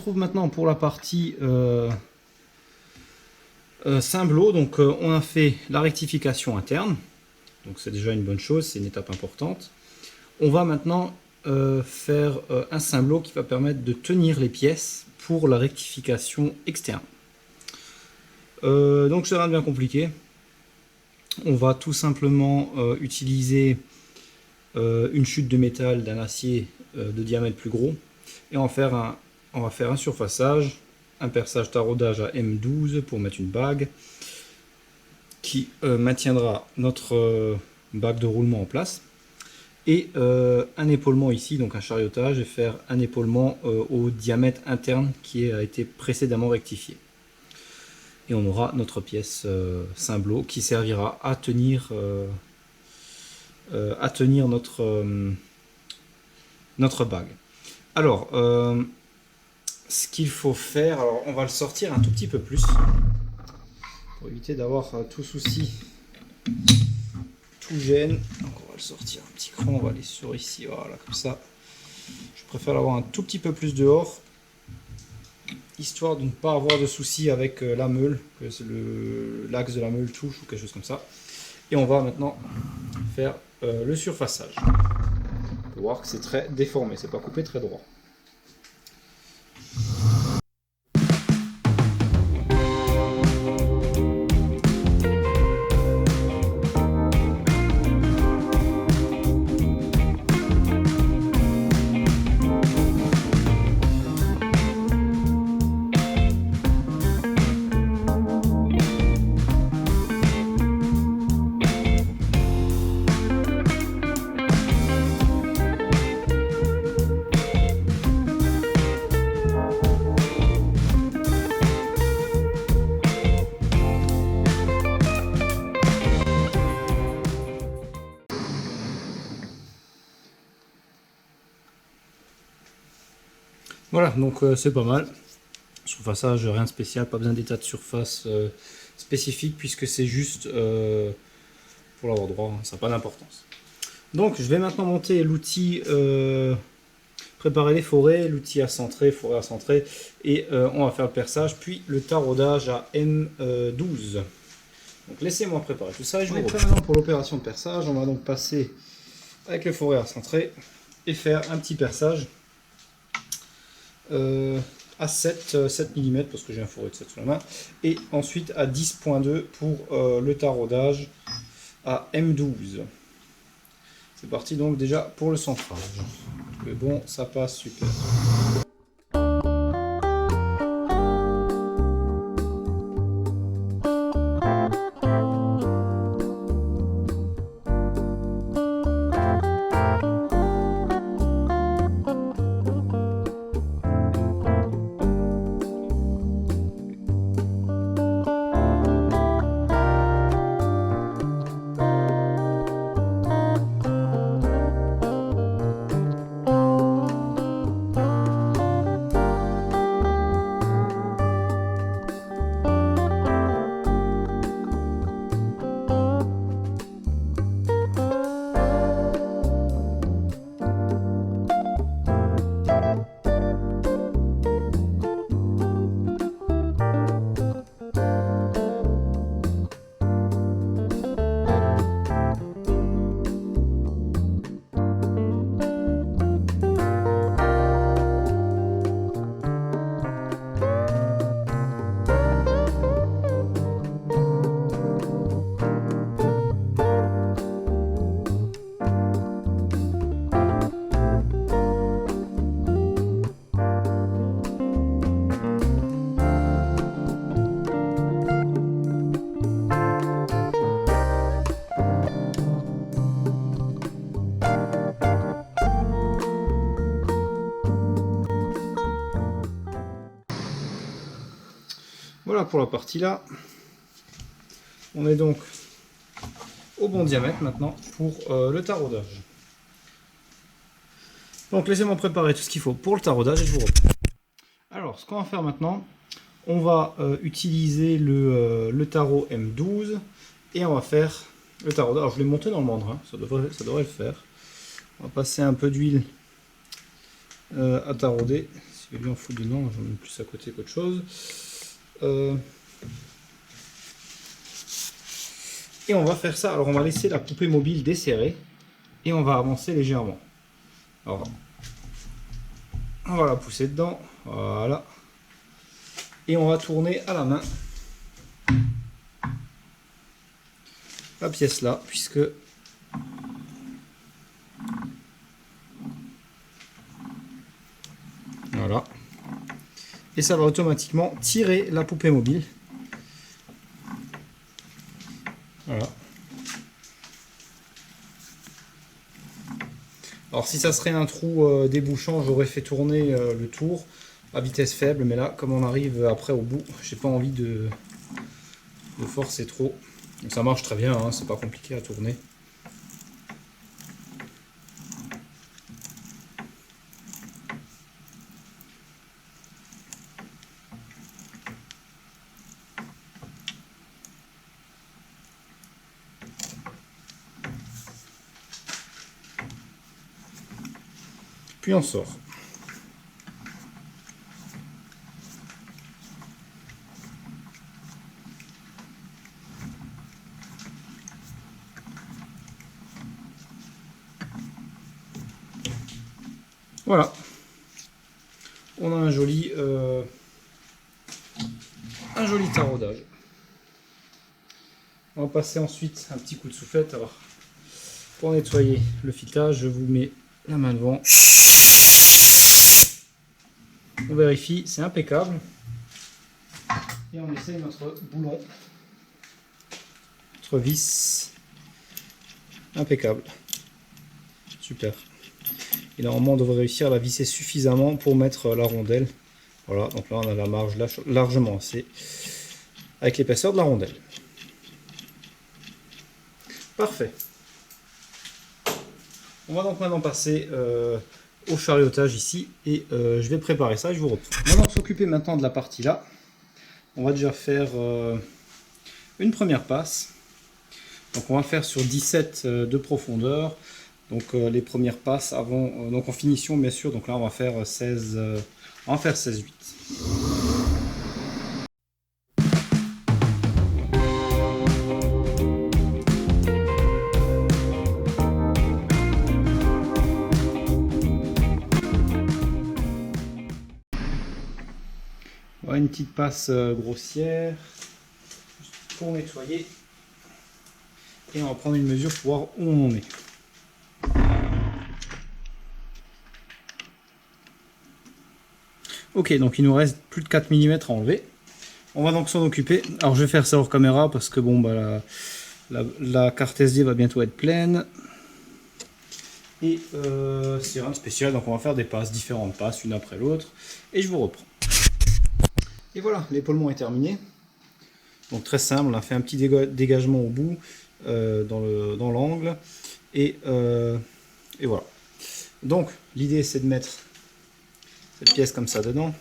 retrouve maintenant pour la partie Symblo. Donc on a fait la rectification interne, donc c'est déjà une bonne chose, c'est une étape importante. On va maintenant faire un Symblo qui va permettre de tenir les pièces pour la rectification externe. Donc ça rien de bien compliqué. On va tout simplement utiliser une chute de métal d'un acier de diamètre plus gros et on va faire un surfaçage, un perçage taraudage à M12 pour mettre une bague qui maintiendra notre bague de roulement en place, et un épaulement ici, donc un chariotage, et faire un épaulement au diamètre interne qui a été précédemment rectifié. Et on aura notre pièce Symblo qui servira à tenir notre bague. Alors, ce qu'il faut faire, alors on va le sortir un tout petit peu plus pour éviter d'avoir tout souci, tout gêne. Donc on va le sortir un petit cran, on va aller sur ici, voilà, comme ça. Je préfère l'avoir un tout petit peu plus dehors, histoire de ne pas avoir de soucis avec la meule, que l'axe de la meule touche ou quelque chose comme ça. Et on va maintenant faire le surfaçage. On peut voir que c'est très déformé, c'est pas coupé très droit. Voilà, donc c'est pas mal. Surfaçage, rien de spécial, pas besoin d'état de surface spécifique puisque c'est juste pour l'avoir droit, hein, ça n'a pas d'importance. Donc je vais maintenant monter l'outil préparer les forêts, l'outil à centrer, forêt à centrer, et on va faire le perçage puis le taraudage à M12. Donc laissez-moi préparer tout ça et je vous reprends. Maintenant pour l'opération de perçage, on va donc passer avec le forêt à centrer et faire un petit perçage à 7 mm parce que j'ai un forêt de 7 sous la main, et ensuite à 10.2 pour le taraudage à M12. C'est parti donc déjà pour le centrage. Mais bon, ça passe super. Voilà pour la partie là. On est donc au bon diamètre maintenant pour le taraudage. Donc laissez-moi préparer tout ce qu'il faut pour le taraudage et je vous reprends. Alors ce qu'on va faire maintenant, on va utiliser le tarot M12 et on va faire le taraudage. Alors je l'ai monté dans le mandrin, ça devrait le faire. On va passer un peu d'huile à tarauder que lui en fout dedans, j'en mets plus à côté qu'autre chose. Et on va faire ça, alors on va laisser la poupée mobile desserrée et on va avancer légèrement. Alors, on va la pousser dedans, voilà. Et on va tourner à la main la pièce là, puisque voilà. Et ça va automatiquement tirer la poupée mobile. Voilà. Alors si ça serait un trou débouchant, j'aurais fait tourner le tour à vitesse faible, mais là, comme on arrive après au bout, j'ai pas envie de forcer trop. Donc ça marche très bien, hein, c'est pas compliqué à tourner. Puis on sort. Voilà. On a un joli taraudage. On va passer ensuite un petit coup de soufflette. Alors, pour nettoyer le filetage, je vous mets la main devant. On vérifie, c'est impeccable. Et on essaye notre boulon, notre vis. Impeccable. Super. Et normalement, on devrait réussir à la visser suffisamment pour mettre la rondelle. Voilà, donc là, on a la marge largement assez avec l'épaisseur de la rondelle. Parfait. On va donc maintenant passer au chariotage ici et je vais préparer ça et je vous reprends. On va donc s'occuper maintenant de la partie là. On va déjà faire une première passe. Donc on va faire sur 17 de profondeur. Donc les premières passes avant, donc en finition bien sûr. Donc là on va faire 16, on va faire 16-8. Voilà une petite passe grossière pour nettoyer. Et on va prendre une mesure pour voir où on en est. Ok, donc il nous reste plus de 4 mm à enlever. On va donc s'en occuper. Alors je vais faire ça hors caméra parce que bon, bah, la carte SD va bientôt être pleine. Et c'est rien de spécial, donc on va faire des passes, différentes passes, une après l'autre. Et je vous reprends. Et voilà, l'épaulement est terminé. Donc très simple, on a fait un petit dégagement au bout, dans l'angle. Et voilà. Donc l'idée c'est de mettre cette pièce comme ça dedans.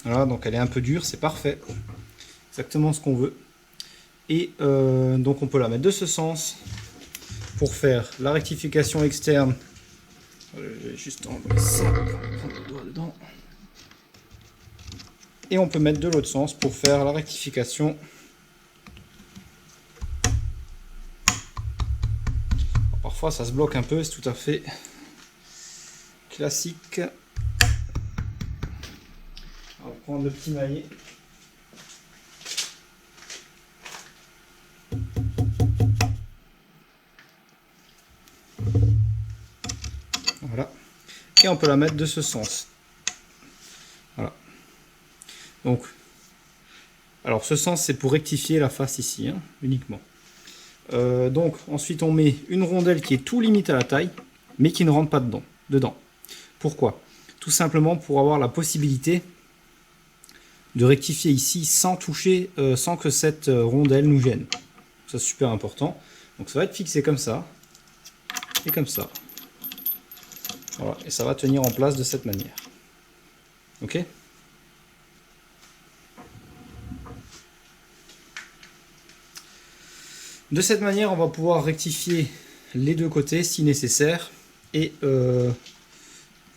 Voilà, donc elle est un peu dure, c'est parfait. Exactement ce qu'on veut. Et donc on peut la mettre de ce sens pour faire la rectification externe. Je vais juste enlever ça, prendre le doigt dedans. Et on peut mettre de l'autre sens pour faire la rectification. Alors, parfois ça se bloque un peu, c'est tout à fait classique. On va prendre le petit maillet. Voilà. Et on peut la mettre de ce sens. Voilà. Donc, alors ce sens c'est pour rectifier la face ici, hein, uniquement. Donc ensuite on met une rondelle qui est tout limite à la taille, mais qui ne rentre pas dedans. Pourquoi? Tout simplement pour avoir la possibilité de rectifier ici sans toucher, sans que cette rondelle nous gêne. Ça c'est super important. Donc ça va être fixé comme ça et comme ça. Voilà, et ça va tenir en place de cette manière. Ok? De cette manière, on va pouvoir rectifier les deux côtés si nécessaire et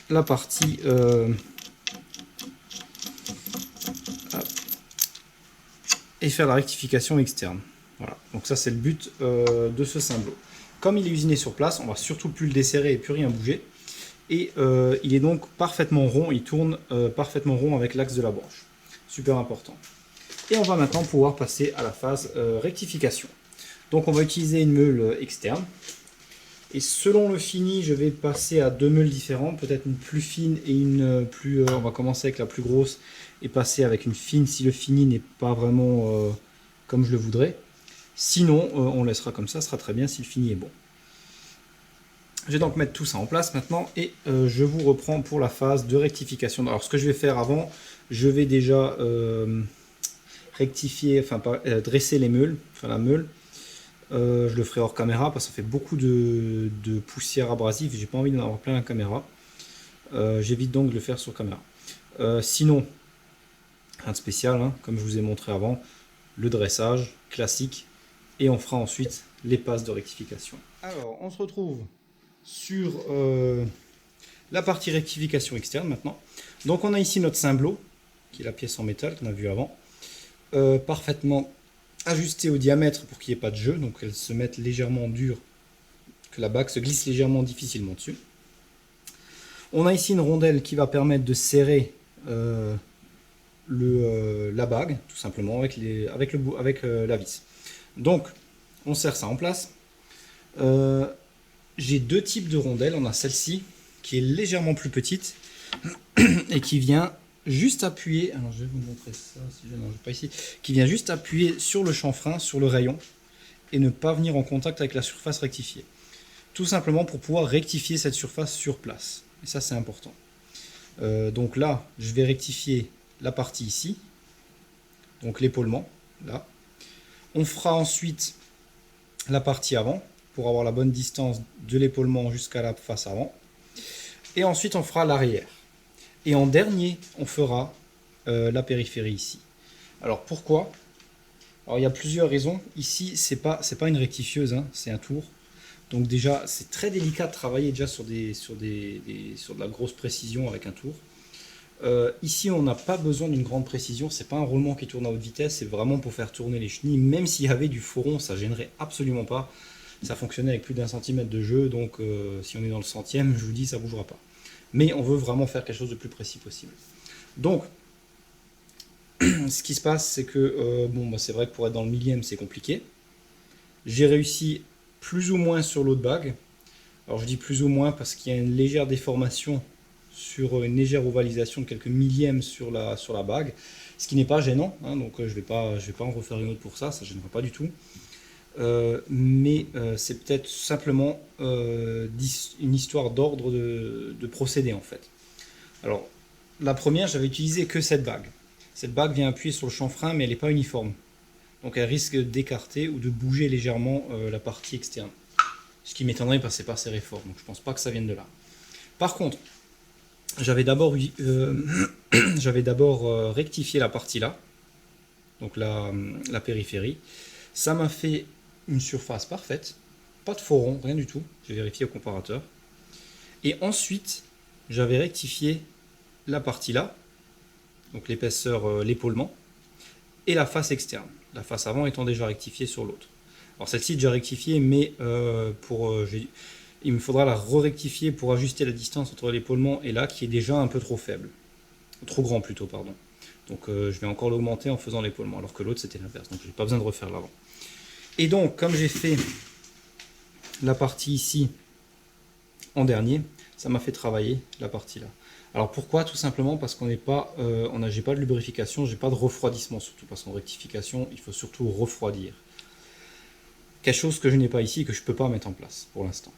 la partie et faire la rectification externe. Voilà, donc ça c'est le but de ce cymbalo. Comme il est usiné sur place, on va surtout plus le desserrer et plus rien bouger. Et il est donc parfaitement rond, il tourne parfaitement rond avec l'axe de la branche. Super important. Et on va maintenant pouvoir passer à la phase rectification. Donc on va utiliser une meule externe. Et selon le fini, je vais passer à deux meules différentes, peut-être une plus fine et une plus... on va commencer avec la plus grosse et passer avec une fine si le fini n'est pas vraiment comme je le voudrais. Sinon, on laissera comme ça, ce sera très bien si le fini est bon. Je vais donc mettre tout ça en place maintenant et je vous reprends pour la phase de rectification. Alors ce que je vais faire avant, je vais déjà rectifier, enfin dresser les meules, enfin la meule. Je le ferai hors caméra parce que ça fait beaucoup de poussière abrasive. J'ai pas envie d'en avoir plein la caméra. J'évite donc de le faire sur caméra. Sinon, rien de spécial, hein, comme je vous ai montré avant, le dressage classique et on fera ensuite les passes de rectification. Alors, on se retrouve sur la partie rectification externe maintenant. Donc, on a ici notre cymbalo, qui est la pièce en métal qu'on a vu avant, parfaitement ajustée au diamètre pour qu'il n'y ait pas de jeu, donc elle se mette légèrement dure, que la bague se glisse légèrement difficilement dessus. On a ici une rondelle qui va permettre de serrer la bague, tout simplement, avec la vis. Donc, on serre ça en place. J'ai deux types de rondelles. On a celle-ci, qui est légèrement plus petite, et qui vient juste appuyer, alors je vais vous montrer ça, si je n'en pas ici, qui vient juste appuyer sur le chanfrein, sur le rayon, et ne pas venir en contact avec la surface rectifiée. Tout simplement pour pouvoir rectifier cette surface sur place. Et ça, c'est important. Donc là, je vais rectifier la partie ici, donc l'épaulement, là. On fera ensuite la partie avant, pour avoir la bonne distance de l'épaulement jusqu'à la face avant. Et ensuite, on fera l'arrière. Et en dernier, on fera la périphérie ici. Alors pourquoi? Alors il y a plusieurs raisons. Ici, c'est pas une rectifieuse, hein, c'est un tour. Donc déjà, c'est très délicat de travailler déjà sur de la grosse précision avec un tour. Ici, on n'a pas besoin d'une grande précision. C'est pas un roulement qui tourne à haute vitesse. C'est vraiment pour faire tourner les chenilles. Même s'il y avait du faux rond, ça gênerait absolument pas. Ça fonctionnait avec plus d'1 centimètre de jeu. Donc si on est dans le centième, je vous dis, ça bougera pas. Mais on veut vraiment faire quelque chose de plus précis possible. Donc, ce qui se passe, c'est que c'est vrai que pour être dans le millième, c'est compliqué. J'ai réussi plus ou moins sur l'autre bague. Alors je dis plus ou moins parce qu'il y a une légère déformation sur une légère ovalisation de quelques millièmes sur la bague, ce qui n'est pas gênant, hein, donc je vais pas en refaire une autre pour ça, ça ne gênera pas du tout. Mais c'est peut-être simplement une histoire d'ordre de procédé en fait. Alors la première, j'avais utilisé que cette bague. Cette bague vient appuyer sur le chanfrein, mais elle n'est pas uniforme. Donc elle risque d'écarter ou de bouger légèrement la partie externe. Ce qui m'étonnerait parce que c'est pas serré fort, donc je pense pas que ça vienne de là. Par contre, j'avais d'abord rectifié la partie là, donc la périphérie. Ça m'a fait une surface parfaite, pas de faux rond, rien du tout. J'ai vérifié au comparateur. Et ensuite, j'avais rectifié la partie là, donc l'épaisseur, l'épaulement, et la face externe. La face avant étant déjà rectifiée sur l'autre. Alors celle-ci est déjà rectifiée, mais il me faudra la re-rectifier pour ajuster la distance entre l'épaulement et là, qui est déjà un peu trop faible. Trop grand plutôt, pardon. Donc je vais encore l'augmenter en faisant l'épaulement, alors que l'autre c'était l'inverse, donc j'ai pas besoin de refaire l'avant. Et donc, comme j'ai fait la partie ici en dernier, ça m'a fait travailler la partie là. Alors pourquoi? Tout simplement parce qu'on n'est pas, j'ai pas de lubrification, j'ai pas de refroidissement, surtout parce qu'en rectification, il faut surtout refroidir. Quelque chose que je n'ai pas ici et que je ne peux pas mettre en place pour l'instant.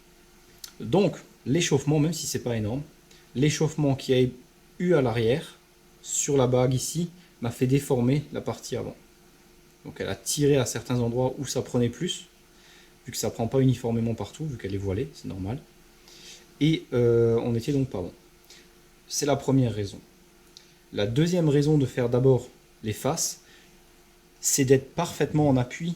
Donc, l'échauffement, même si c'est pas énorme, l'échauffement qu'il y a eu à l'arrière, sur la bague ici, m'a fait déformer la partie avant. Donc elle a tiré à certains endroits où ça prenait plus, vu que ça ne prend pas uniformément partout, vu qu'elle est voilée, c'est normal. Et on n'était donc pas bon. C'est la première raison. La deuxième raison de faire d'abord les faces, c'est d'être parfaitement en appui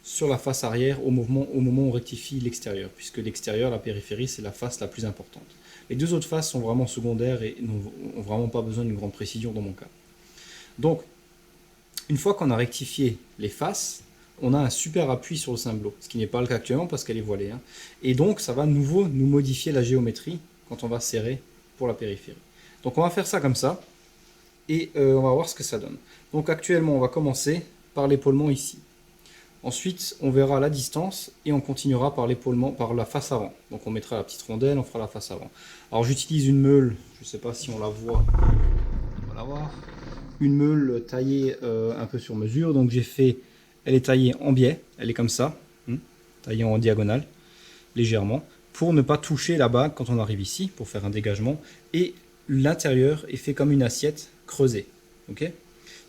sur la face arrière au moment où on rectifie l'extérieur, puisque l'extérieur, la périphérie, c'est la face la plus importante. Les deux autres faces sont vraiment secondaires et n'ont vraiment pas besoin d'une grande précision dans mon cas. Donc, une fois qu'on a rectifié les faces, on a un super appui sur le cymbalot, ce qui n'est pas le cas actuellement parce qu'elle est voilée. Hein. Et donc, ça va nouveau nous modifier la géométrie quand on va serrer pour la périphérie. Donc, on va faire ça comme ça et on va voir ce que ça donne. Donc, actuellement, on va commencer par l'épaulement ici. Ensuite, on verra la distance et on continuera par l'épaulement, par la face avant. Donc, on mettra la petite rondelle, on fera la face avant. Alors, j'utilise une meule, je ne sais pas si on la voit, on va la voir. Une meule taillée un peu sur mesure. Donc, elle est taillée en biais, elle est comme ça, taillée en diagonale, légèrement, pour ne pas toucher la bague quand on arrive ici, pour faire un dégagement. Et l'intérieur est fait comme une assiette creusée. Okay,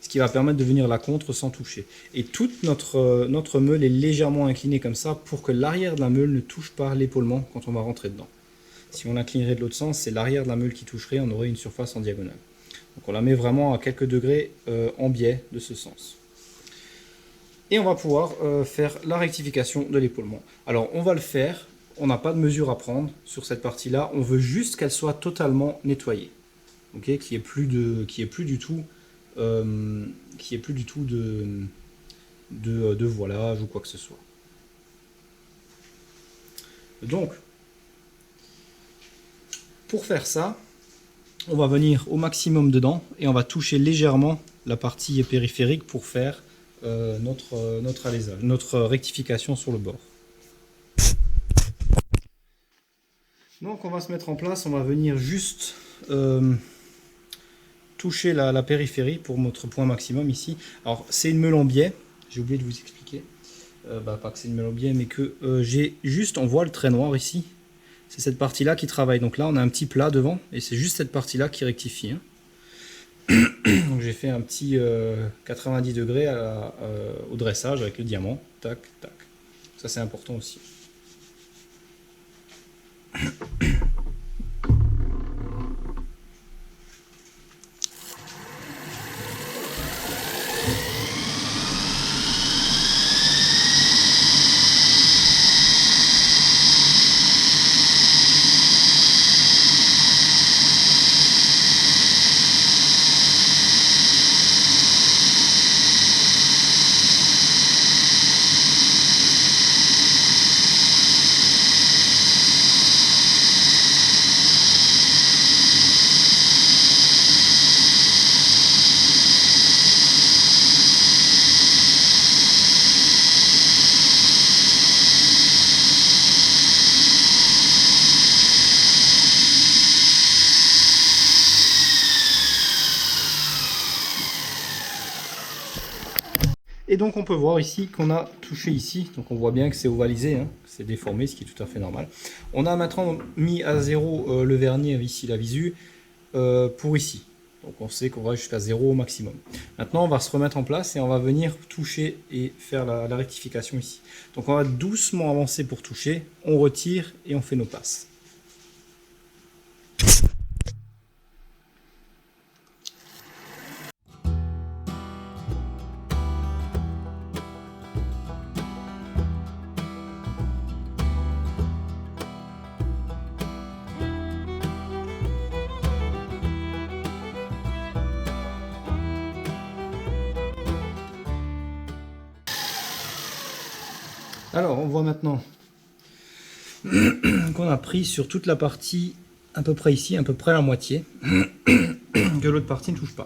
ce qui va permettre de venir la contre sans toucher. Et toute notre meule est légèrement inclinée comme ça pour que l'arrière de la meule ne touche pas l'épaulement quand on va rentrer dedans. Si on l'inclinerait de l'autre sens, c'est l'arrière de la meule qui toucherait, on aurait une surface en diagonale. Donc on la met vraiment à quelques degrés en biais de ce sens. Et on va pouvoir faire la rectification de l'épaulement. Alors on va le faire, on n'a pas de mesure à prendre sur cette partie-là, on veut juste qu'elle soit totalement nettoyée. Okay, qu'il n'y ait plus du tout de voilage ou quoi que ce soit. Donc, pour faire ça, on va venir au maximum dedans et on va toucher légèrement la partie périphérique pour faire notre alésage, notre rectification sur le bord. Donc on va se mettre en place, on va venir juste toucher la périphérie pour notre point maximum ici. Alors c'est une meule en biais, j'ai oublié de vous expliquer, pas que c'est une meule en biais, mais que j'ai juste, on voit le trait noir ici, c'est cette partie là qui travaille. Donc là on a un petit plat devant et c'est juste cette partie là qui rectifie. Hein. Donc j'ai fait un petit 90 degrés au dressage avec le diamant, tac, tac. Ça c'est important aussi. Et donc on peut voir ici qu'on a touché ici, donc on voit bien que c'est ovalisé, hein, c'est déformé, ce qui est tout à fait normal. On a maintenant mis à 0 le vernis ici, la visu, pour ici. Donc on sait qu'on va jusqu'à 0 au maximum. Maintenant on va se remettre en place et on va venir toucher et faire la rectification ici. Donc on va doucement avancer pour toucher, on retire et on fait nos passes. Alors, on voit maintenant qu'on a pris sur toute la partie, à peu près ici, à peu près la moitié, que l'autre partie ne touche pas.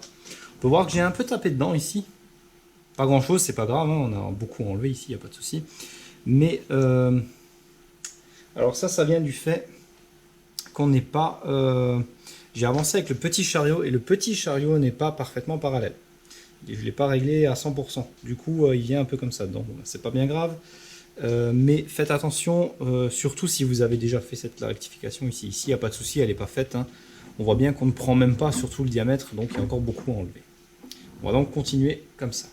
On peut voir que j'ai un peu tapé dedans ici. Pas grand chose, c'est pas grave, hein, on a beaucoup enlevé ici, il n'y a pas de souci. Mais, alors ça vient du fait qu'on n'est pas... j'ai avancé avec le petit chariot et le petit chariot n'est pas parfaitement parallèle. Je ne l'ai pas réglé à 100%. Du coup, il vient un peu comme ça dedans. Bon, c'est pas bien grave. Mais faites attention, surtout si vous avez déjà fait la rectification ici. Ici, il n'y a pas de souci, elle n'est pas faite. Hein. On voit bien qu'on ne prend même pas sur tout le diamètre, donc il y a encore beaucoup à enlever. On va donc continuer comme ça.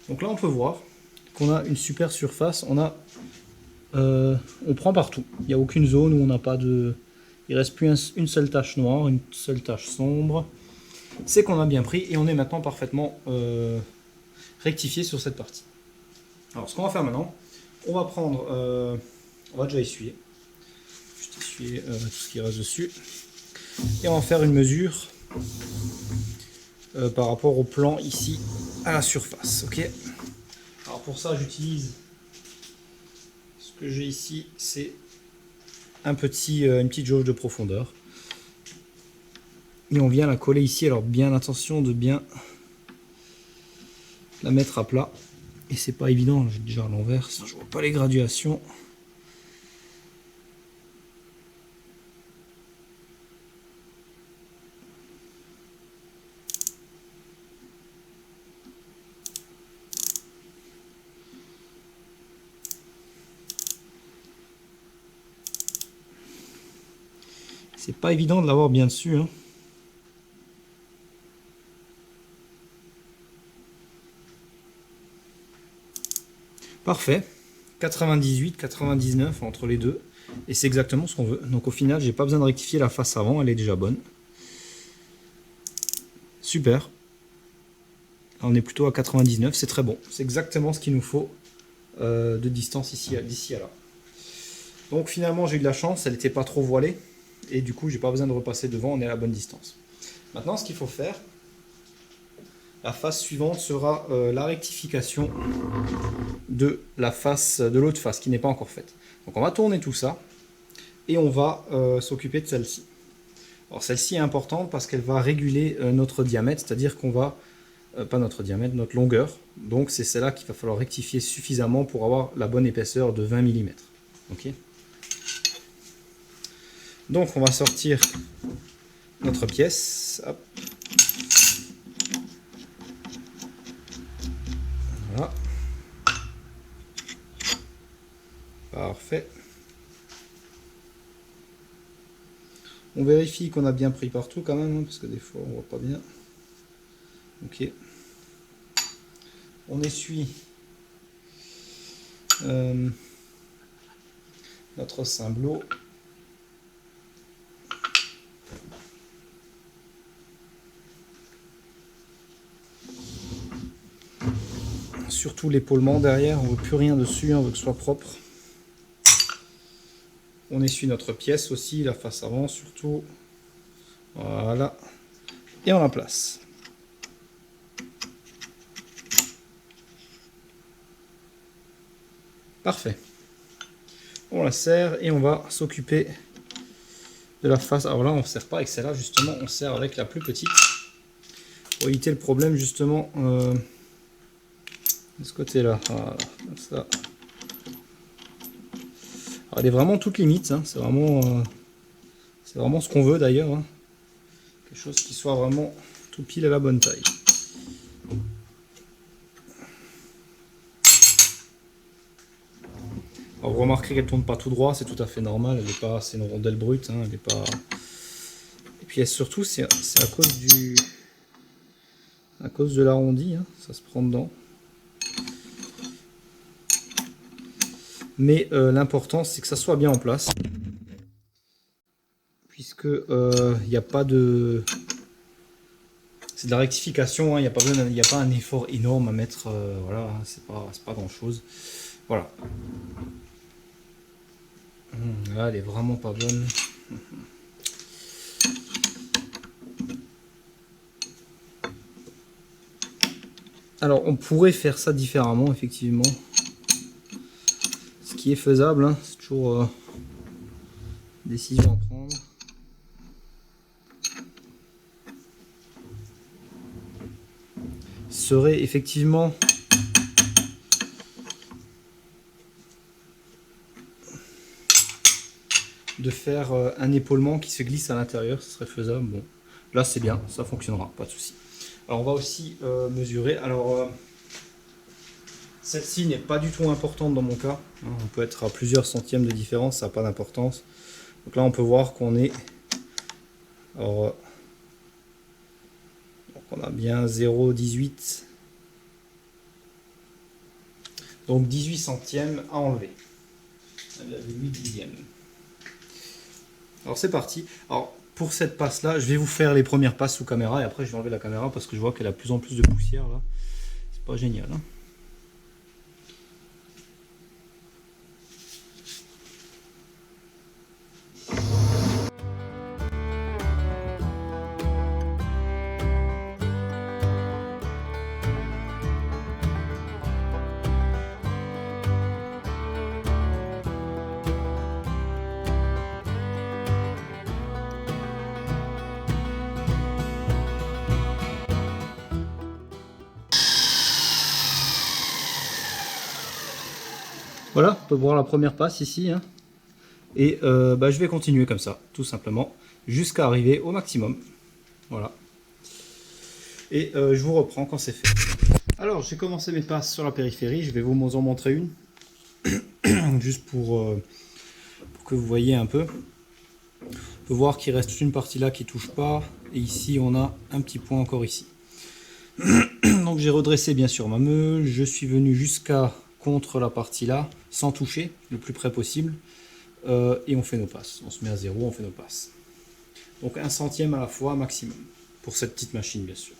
Donc là on peut voir qu'on a une super surface, on prend partout, il n'y a aucune zone où on n'a pas de... Il reste plus une seule tache noire, une seule tache sombre. C'est qu'on a bien pris et on est maintenant parfaitement rectifié sur cette partie. Alors ce qu'on va faire maintenant, on va prendre, on va déjà essuyer, juste essuyer tout ce qui reste dessus, et on va faire une mesure par rapport au plan ici à la surface. Ok. Alors pour ça j'utilise, ce que j'ai ici c'est une petite jauge de profondeur. Et on vient la coller ici, alors bien attention de bien la mettre à plat. Et c'est pas évident, j'ai déjà à l'envers, je vois pas les graduations. C'est pas évident de l'avoir bien dessus, hein. Parfait, 98, 99 entre les deux, et c'est exactement ce qu'on veut. Donc au final, j'ai pas besoin de rectifier la face avant, elle est déjà bonne. Super. On est plutôt à 99, c'est très bon. C'est exactement ce qu'il nous faut de distance d'ici à là. Donc finalement, j'ai eu de la chance, elle n'était pas trop voilée, et du coup, j'ai pas besoin de repasser devant, on est à la bonne distance. Maintenant, ce qu'il faut faire, la phase suivante sera la rectification de la face de l'autre face qui n'est pas encore faite. Donc on va tourner tout ça et on va s'occuper de celle-ci. Alors celle-ci est importante parce qu'elle va réguler notre diamètre, c'est-à-dire qu'on va, pas notre diamètre, notre longueur. Donc c'est celle-là qu'il va falloir rectifier suffisamment pour avoir la bonne épaisseur de 20 mm. Ok. Donc on va sortir notre pièce. Hop. Voilà. Parfait. On vérifie qu'on a bien pris partout quand même, hein, parce que des fois on voit pas bien. Ok. On essuie notre cymblot. Surtout l'épaulement derrière, on ne veut plus rien dessus, on veut que ce soit propre. On essuie notre pièce aussi, la face avant surtout. Voilà. Et on la place. Parfait. On la serre et on va s'occuper de la face. Alors là, on ne sert pas avec celle-là, justement, on sert avec la plus petite. Pour éviter le problème, justement, de ce côté-là. Voilà, comme ça. Alors, elle est vraiment toute limite, hein. C'est vraiment ce qu'on veut d'ailleurs. Hein. Quelque chose qui soit vraiment tout pile à la bonne taille. Alors, vous remarquerez qu'elle ne tourne pas tout droit, c'est tout à fait normal, c'est une rondelle brute, hein, elle est pas... Et puis surtout, c'est à cause de l'arrondi, hein, ça se prend dedans. Mais l'important, c'est que ça soit bien en place, puisque il n'y a pas de... C'est de la rectification, hein, il n'y a pas un effort énorme à mettre, voilà, hein, c'est pas grand chose. Voilà. Là, elle est vraiment pas bonne. Alors, on pourrait faire ça différemment, effectivement. Ce qui est faisable, hein, c'est toujours une décision à prendre. Serait effectivement de faire un épaulement qui se glisse à l'intérieur, ce serait faisable. Bon, là c'est bien, ça fonctionnera, pas de souci. Alors on va aussi mesurer. Alors celle-ci n'est pas du tout importante dans mon cas. On peut être à plusieurs centièmes de différence, ça n'a pas d'importance. Donc là on peut voir qu'on est... Alors, donc on a bien 0,18. Donc 18 centièmes à enlever. 1,8 dixième. Alors c'est parti. Alors pour cette passe là, je vais vous faire les premières passes sous caméra et après je vais enlever la caméra parce que je vois qu'elle a de plus en plus de poussière là. C'est pas génial. Hein. Voilà, on peut voir la première passe ici. Hein. Et je vais continuer comme ça, tout simplement, jusqu'à arriver au maximum. Voilà. Et je vous reprends quand c'est fait. Alors, j'ai commencé mes passes sur la périphérie. Je vais vous en montrer une. Juste pour que vous voyez un peu. On peut voir qu'il reste une partie là qui ne touche pas. Et ici, on a un petit point encore ici. Donc, j'ai redressé bien sûr ma meule. Je suis venu jusqu'à contre la partie là, sans toucher, le plus près possible. Et on fait nos passes. On se met à 0, on fait nos passes. Donc 1 centième à la fois maximum. Pour cette petite machine, bien sûr.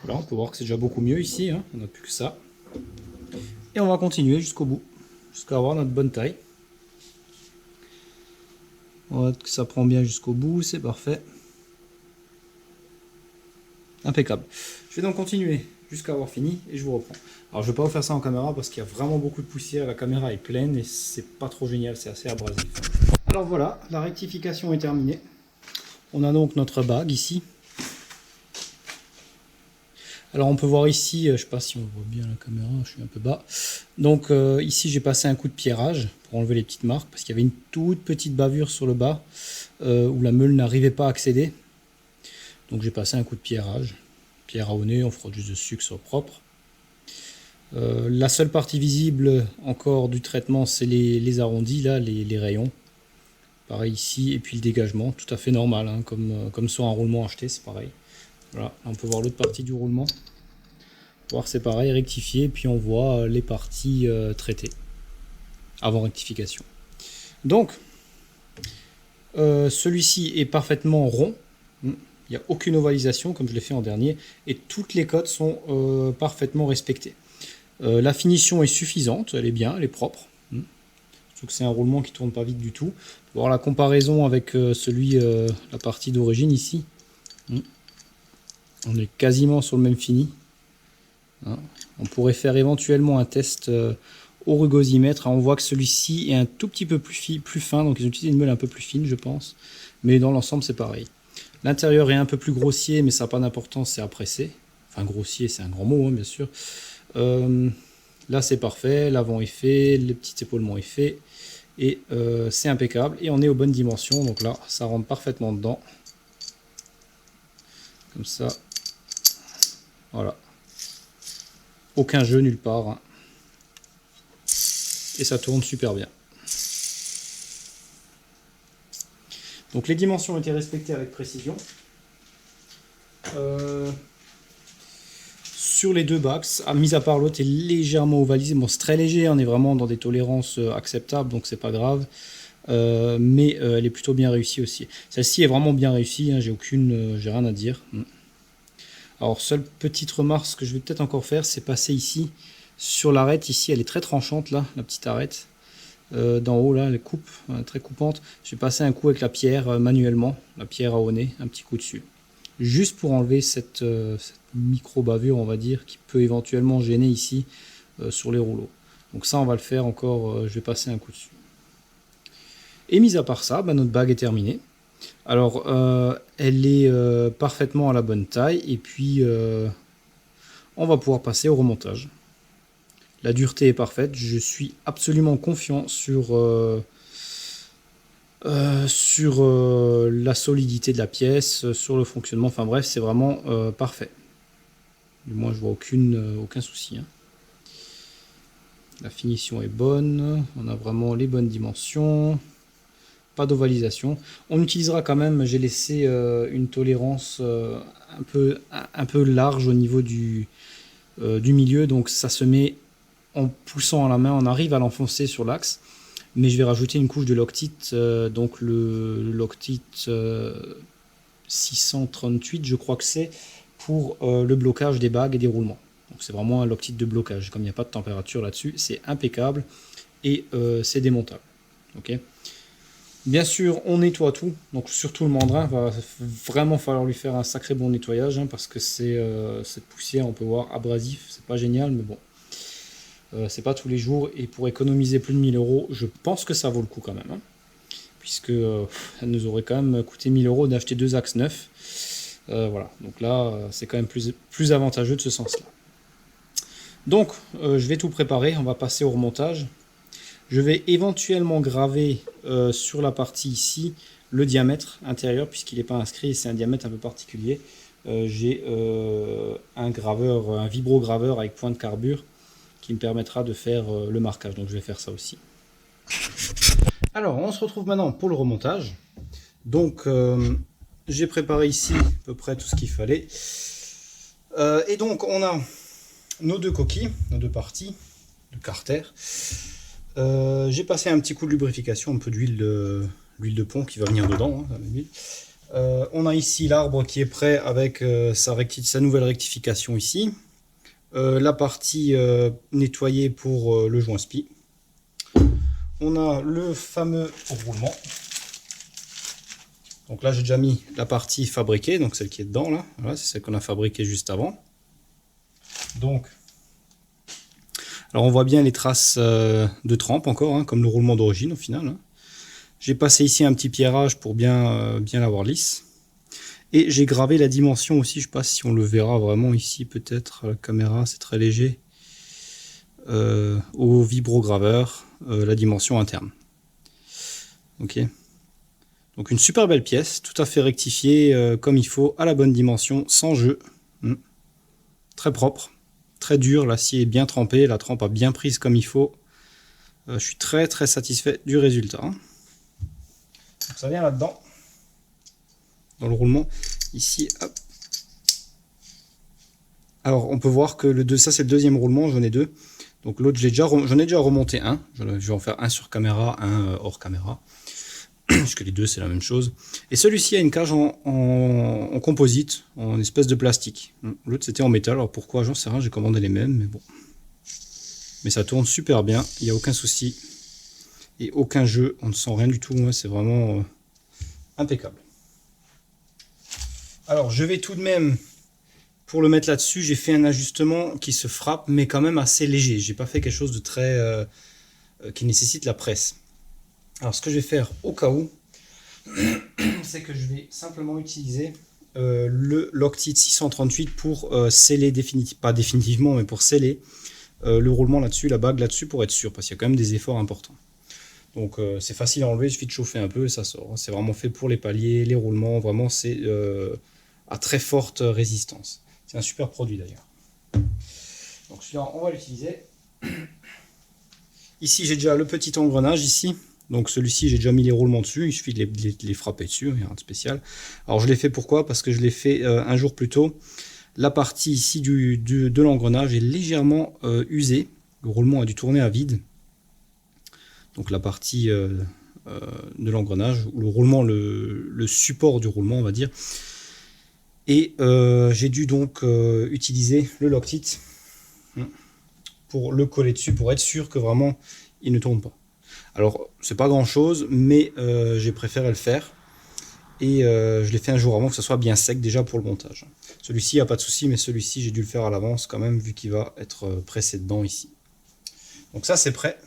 Voilà, on peut voir que c'est déjà beaucoup mieux ici, hein. On n'a plus que ça. Et on va continuer jusqu'au bout, jusqu'à avoir notre bonne taille. On voit que ça prend bien jusqu'au bout, c'est parfait. Impeccable. Je vais donc continuer jusqu'à avoir fini et je vous reprends. Alors je ne vais pas vous faire ça en caméra parce qu'il y a vraiment beaucoup de poussière, la caméra est pleine et c'est pas trop génial, c'est assez abrasif. Alors voilà, la rectification est terminée. On a donc notre bague ici. Alors on peut voir ici, je ne sais pas si on voit bien la caméra, je suis un peu bas. Donc ici j'ai passé un coup de pierrage pour enlever les petites marques parce qu'il y avait une toute petite bavure sur le bas où la meule n'arrivait pas à accéder. Donc j'ai passé un coup de pierrage, pierre à nez, on frotte juste dessus que ce soit propre. La seule partie visible encore du traitement c'est les arrondis, là, les rayons. Pareil ici, et puis le dégagement, tout à fait normal, hein, comme sur un roulement acheté, c'est pareil. Voilà, on peut voir l'autre partie du roulement. Voir c'est pareil, rectifié, puis on voit les parties traitées avant rectification. Donc, celui-ci est parfaitement rond. Il n'y a aucune ovalisation comme je l'ai fait en dernier. Et toutes les cotes sont parfaitement respectées. La finition est suffisante, elle est bien, elle est propre. Surtout que c'est un roulement qui ne tourne pas vite du tout. On peut voir la comparaison avec la partie d'origine ici. On est quasiment sur le même fini. On pourrait faire éventuellement un test au rugosimètre. On voit que celui-ci est un tout petit peu plus fin, donc ils ont utilisé une meule un peu plus fine, je pense. Mais dans l'ensemble, c'est pareil. L'intérieur est un peu plus grossier, mais ça n'a pas d'importance, c'est à presser. Enfin, grossier, c'est un grand mot, hein, bien sûr. Là, c'est parfait. L'avant est fait, le petit épaulement est fait. Et c'est impeccable. Et on est aux bonnes dimensions. Donc là, ça rentre parfaitement dedans. Comme ça. Voilà. Aucun jeu nulle part. Hein. Et ça tourne super bien. Donc les dimensions ont été respectées avec précision. Sur les deux bacs, mis à part l'autre est légèrement ovalisé. Bon, c'est très léger, on est vraiment dans des tolérances acceptables, donc c'est pas grave. Mais elle est plutôt bien réussie aussi. Celle-ci est vraiment bien réussie, hein, j'ai rien à dire. Alors, seule petite remarque, ce que je vais peut-être encore faire, c'est passer ici sur l'arête. Ici, elle est très tranchante, là, la petite arête. D'en haut, là, elle coupe, très coupante. Je vais passer un coup avec la pierre manuellement, la pierre à au nez, un petit coup dessus. Juste pour enlever cette micro-bavure, on va dire, qui peut éventuellement gêner ici sur les rouleaux. Donc ça, on va le faire encore, je vais passer un coup dessus. Et mis à part ça, notre bague est terminée. Alors, elle est parfaitement à la bonne taille, et puis on va pouvoir passer au remontage. La dureté est parfaite, je suis absolument confiant sur la solidité de la pièce, sur le fonctionnement, enfin bref, c'est vraiment parfait. Du moins, je vois aucun souci. Hein. La finition est bonne, on a vraiment les bonnes dimensions, pas d'ovalisation. On utilisera quand même, j'ai laissé une tolérance un peu large au niveau du milieu, donc ça se met en poussant à la main, on arrive à l'enfoncer sur l'axe. Mais je vais rajouter une couche de Loctite, donc le Loctite 638, je crois que c'est, pour le blocage des bagues et des roulements. Donc c'est vraiment un Loctite de blocage, comme il n'y a pas de température là-dessus, c'est impeccable et c'est démontable. Okay. Bien sûr, on nettoie tout, donc surtout le mandrin, va vraiment falloir lui faire un sacré bon nettoyage, hein, parce que c'est cette poussière, on peut voir, abrasif, c'est pas génial, mais bon. C'est pas tous les jours, et pour économiser plus de 1000 €, je pense que ça vaut le coup quand même, hein, puisque elle nous aurait quand même coûté 1000 € d'acheter 2 axes neufs. Voilà, donc là c'est quand même plus avantageux de ce sens-là. Donc je vais tout préparer, on va passer au remontage. Je vais éventuellement graver sur la partie ici le diamètre intérieur, puisqu'il n'est pas inscrit, c'est un diamètre un peu particulier. J'ai un vibrograveur avec point de carbure qui me permettra de faire le marquage. Donc je vais faire ça aussi. Alors on se retrouve maintenant pour le remontage. Donc j'ai préparé ici à peu près tout ce qu'il fallait. Et donc on a nos deux coquilles, nos deux parties de carter. J'ai passé un petit coup de lubrification, un peu d'huile de pont qui va venir dedans. Hein, on a ici l'arbre qui est prêt avec sa nouvelle rectification ici. La partie nettoyée pour le joint spi. On a le fameux roulement. Donc là j'ai déjà mis la partie fabriquée, donc celle qui est dedans là. Voilà, c'est celle qu'on a fabriquée juste avant. Donc, alors on voit bien les traces de trempe encore, hein, comme le roulement d'origine au final. Hein. J'ai passé ici un petit pierrage pour bien l'avoir lisse. Et j'ai gravé la dimension aussi, je ne sais pas si on le verra vraiment ici, peut-être à la caméra, c'est très léger, au vibrograveur, la dimension interne. Ok. Donc une super belle pièce, tout à fait rectifiée comme il faut, à la bonne dimension, sans jeu. Très propre, très dur, l'acier est bien trempé, la trempe a bien prise comme il faut. Je suis très très satisfait du résultat. Donc ça vient là-dedans. Dans le roulement ici, hop. Alors on peut voir que ça c'est le deuxième roulement, j'en ai deux. Donc l'autre j'en ai déjà remonté un, je vais en faire un sur caméra, un hors caméra, puisque les deux c'est la même chose. Et celui-ci a une cage en composite, en espèce de plastique. L'autre c'était en métal, alors pourquoi j'en sais rien, j'ai commandé les mêmes, mais bon. Mais ça tourne super bien, il n'y a aucun souci. Et aucun jeu, on ne sent rien du tout, c'est vraiment impeccable. Alors je vais tout de même, pour le mettre là-dessus, j'ai fait un ajustement qui se frappe, mais quand même assez léger. J'ai pas fait quelque chose de très qui nécessite la presse. Alors ce que je vais faire au cas où, c'est que je vais simplement utiliser le Loctite 638 pour sceller pas définitivement, mais pour sceller le roulement là-dessus, la bague là-dessus, pour être sûr, parce qu'il y a quand même des efforts importants. Donc c'est facile à enlever, il suffit de chauffer un peu et ça sort. C'est vraiment fait pour les paliers, les roulements, vraiment c'est à très forte résistance. C'est un super produit d'ailleurs. Donc celui-là, on va l'utiliser. Ici, j'ai déjà le petit engrenage ici. Donc celui-ci, j'ai déjà mis les roulements dessus, il suffit de les frapper dessus, il n'y a rien de spécial. Alors je l'ai fait pourquoi? Parce que je l'ai fait un jour plus tôt. La partie ici de l'engrenage est légèrement usée. Le roulement a dû tourner à vide. Donc la partie de l'engrenage, ou le roulement, le support du roulement, on va dire. Et j'ai dû donc utiliser le Loctite pour le coller dessus, pour être sûr que vraiment il ne tourne pas. Alors c'est pas grand chose, mais j'ai préféré le faire. Et je l'ai fait un jour avant que ça soit bien sec déjà pour le montage. Celui-ci, il n'y a pas de souci, mais celui-ci, j'ai dû le faire à l'avance quand même, vu qu'il va être pressé dedans ici. Donc ça, c'est prêt.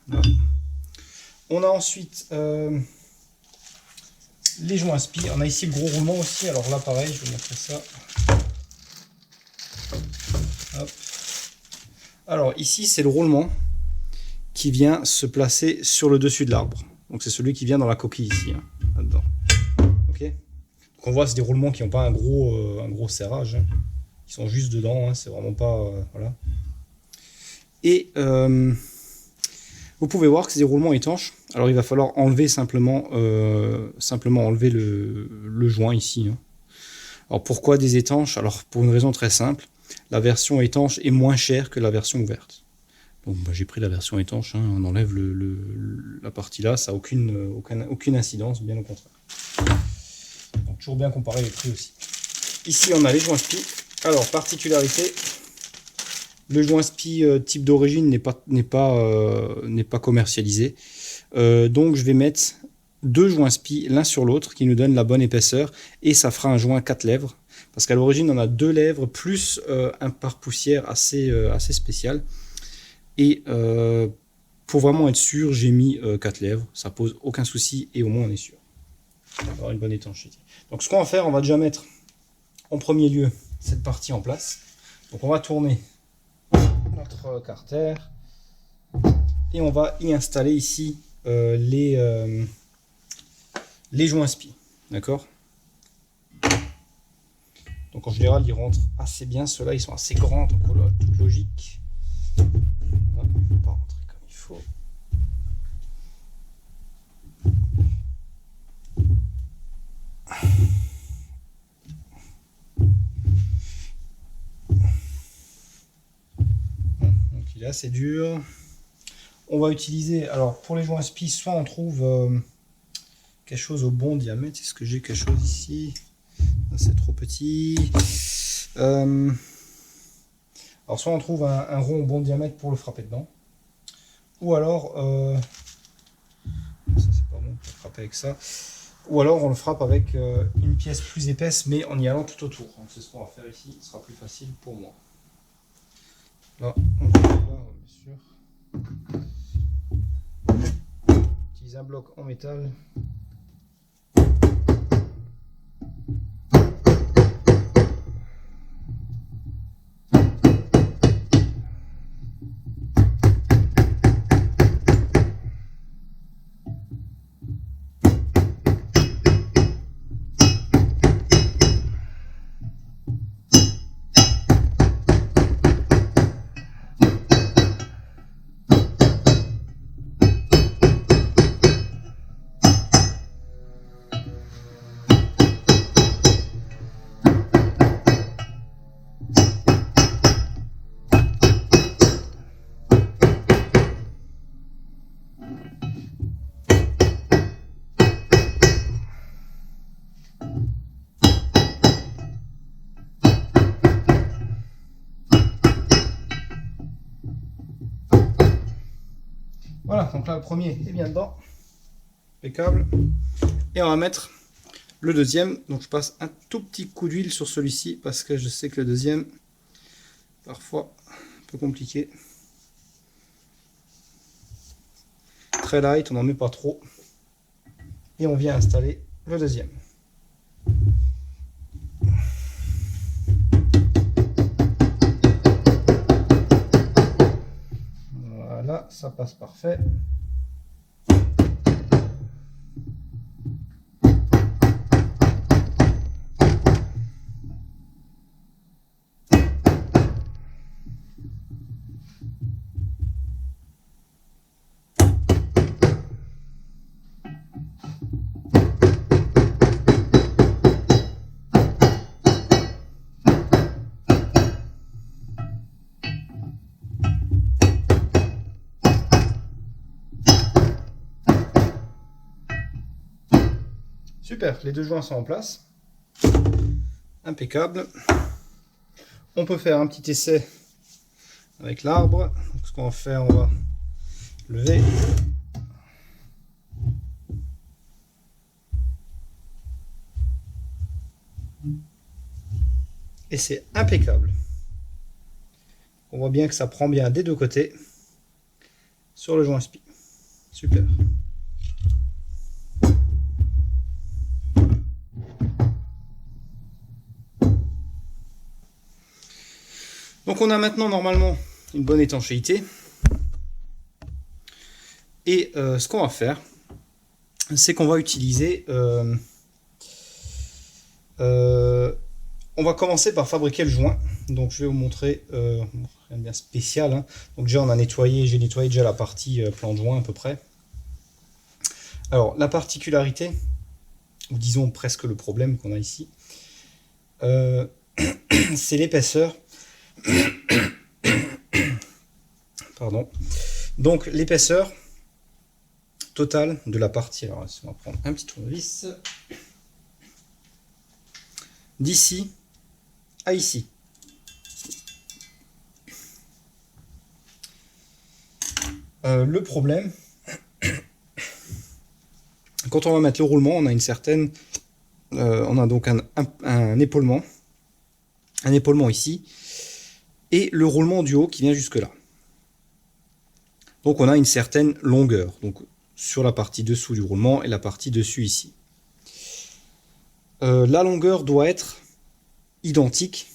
Voilà. On a ensuite les joints spi. On a ici le gros roulement aussi. Alors là, pareil, je vais vous montrer ça. Hop. Alors ici, c'est le roulement qui vient se placer sur le dessus de l'arbre. Donc c'est celui qui vient dans la coquille ici, hein, là-dedans. Ok. Donc on voit, c'est des roulements qui n'ont pas un gros serrage, hein. Ils sont juste dedans, hein, c'est vraiment pas... voilà. Et vous pouvez voir que c'est des roulements étanches. Alors il va falloir enlever simplement enlever le joint ici, hein. Alors pourquoi des étanches? Alors pour une raison très simple, la version étanche est moins chère que la version ouverte. Donc bah, j'ai pris la version étanche, hein, on enlève la partie là, ça n'a aucune incidence, bien au contraire. Donc toujours bien comparer les prix aussi. Ici on a les joints spi. Alors particularité, le joint spi type d'origine n'est pas commercialisé. Donc je vais mettre deux joints spi l'un sur l'autre qui nous donnent la bonne épaisseur et ça fera un joint 4 lèvres. Parce qu'à l'origine on a 2 lèvres plus un pare-poussière assez spécial. Et pour vraiment être sûr, j'ai mis 4 lèvres. Ça pose aucun souci et au moins on est sûr d'avoir une bonne étanchéité. Donc ce qu'on va faire, on va déjà mettre en premier lieu cette partie en place. Donc on va tourner notre carter et on va y installer ici les joints spi. D'accord? Donc en général, ils rentrent assez bien. Ceux-là, ils sont assez grands, donc voilà, toute logique. Voilà, il ne faut pas rentrer comme il faut. Donc il est assez dur. On va utiliser, alors pour les joints spi, soit on trouve quelque chose au bon diamètre. Est-ce que j'ai quelque chose ici? C'est trop petit. Alors soit on trouve un rond au bon diamètre pour le frapper dedans, ou alors ça c'est pas bon pour frapper avec ça, ou alors on le frappe avec une pièce plus épaisse mais en y allant tout autour. Donc c'est ce qu'on va faire ici, ce sera plus facile pour moi. Là on va là, bien sûr. Utilise un bloc en métal. Voilà, donc là le premier est bien dedans, impeccable. Et on va mettre le deuxième. Donc je passe un tout petit coup d'huile sur celui-ci parce que je sais que le deuxième, parfois, un peu compliqué. Très light, on n'en met pas trop. Et on vient installer le deuxième. Voilà, ça passe parfait. Super, les deux joints sont en place. Impeccable. On peut faire un petit essai avec l'arbre. Donc, ce qu'on va faire, on va lever. Et c'est impeccable. On voit bien que ça prend bien des deux côtés sur le joint SPI. Super. Donc on a maintenant normalement une bonne étanchéité. Et ce qu'on va faire, c'est qu'on va utiliser... on va commencer par fabriquer le joint. Donc je vais vous montrer rien de bien spécial. Hein. Donc déjà j'ai nettoyé déjà la partie plan de joint à peu près. Alors la particularité, ou disons presque le problème qu'on a ici, c'est l'épaisseur. Pardon. Donc l'épaisseur totale de la partie. Alors on va prendre un petit tournevis. D'ici à ici. Le problème, quand on va mettre le roulement, on a une certaine, on a donc un épaulement ici, et le roulement du haut qui vient jusque là. Donc on a une certaine longueur, donc sur la partie dessous du roulement et la partie dessus ici. La longueur doit être identique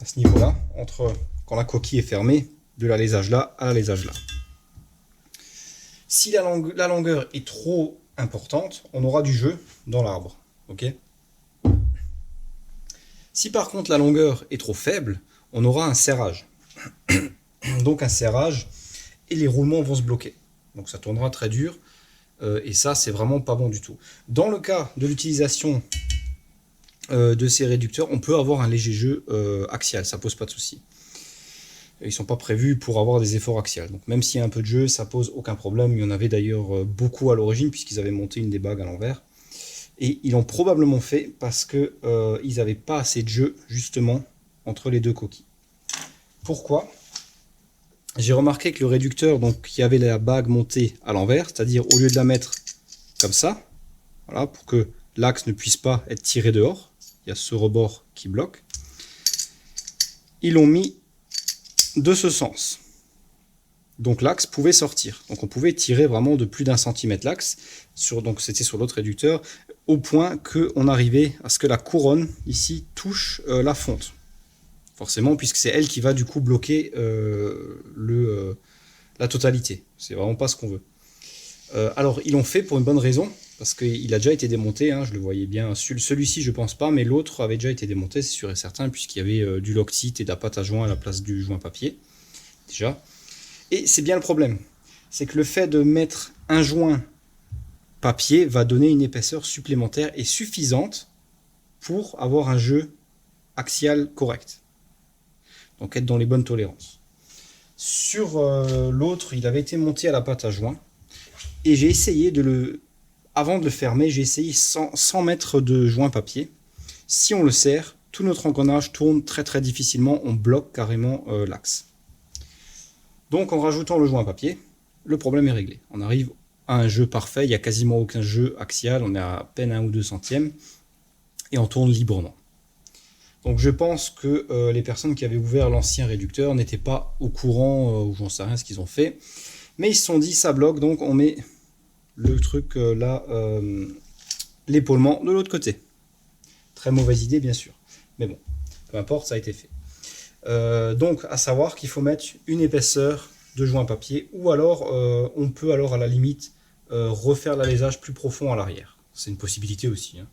à ce niveau-là, entre quand la coquille est fermée, de l'alésage là à l'alésage là. Si la longueur est trop importante, on aura du jeu dans l'arbre. Okay. Si par contre la longueur est trop faible, on aura un serrage. Donc un serrage, et les roulements vont se bloquer. Donc ça tournera très dur, et ça c'est vraiment pas bon du tout. Dans le cas de l'utilisation de ces réducteurs, on peut avoir un léger jeu axial, ça pose pas de souci. Ils sont pas prévus pour avoir des efforts axiales. Donc même s'il y a un peu de jeu, ça pose aucun problème. Il y en avait d'ailleurs beaucoup à l'origine, puisqu'ils avaient monté une des bagues à l'envers. Et ils l'ont probablement fait parce que ils n'avaient pas assez de jeu, justement, entre les deux coquilles. Pourquoi? J'ai remarqué que le réducteur, donc qui avait la bague montée à l'envers, c'est-à-dire au lieu de la mettre comme ça, voilà, pour que l'axe ne puisse pas être tiré dehors, il y a ce rebord qui bloque, ils l'ont mis de ce sens. Donc l'axe pouvait sortir. Donc on pouvait tirer vraiment de plus d'1 centimètre l'axe, donc c'était sur l'autre réducteur, au point qu'on arrivait à ce que la couronne ici touche la fonte. Forcément, puisque c'est elle qui va du coup bloquer la totalité. C'est vraiment pas ce qu'on veut. Alors ils l'ont fait pour une bonne raison, parce qu'il a déjà été démonté, hein, je le voyais bien. Celui-ci je pense pas, mais l'autre avait déjà été démonté, c'est sûr et certain, puisqu'il y avait du Loctite et de la pâte à joint à la place du joint papier, déjà. Et c'est bien le problème, c'est que le fait de mettre un joint papier va donner une épaisseur supplémentaire et suffisante pour avoir un jeu axial correct. Donc être dans les bonnes tolérances. Sur l'autre, il avait été monté à la pâte à joint, et j'ai essayé avant de le fermer, j'ai essayé sans mettre de joint papier. Si on le serre, tout notre engrenage tourne très très difficilement, on bloque carrément l'axe. Donc en rajoutant le joint papier, le problème est réglé. On arrive à un jeu parfait, il n'y a quasiment aucun jeu axial, on est à peine 1 ou 2 centièmes, et on tourne librement. Donc je pense que les personnes qui avaient ouvert l'ancien réducteur n'étaient pas au courant, ou j'en sais rien ce qu'ils ont fait, mais ils se sont dit ça bloque, donc on met le truc là, l'épaulement de l'autre côté. Très mauvaise idée bien sûr, mais bon, peu importe, ça a été fait. Donc à savoir qu'il faut mettre une épaisseur de joint papier, ou alors on peut alors à la limite refaire l'alésage plus profond à l'arrière. C'est une possibilité aussi. Hein.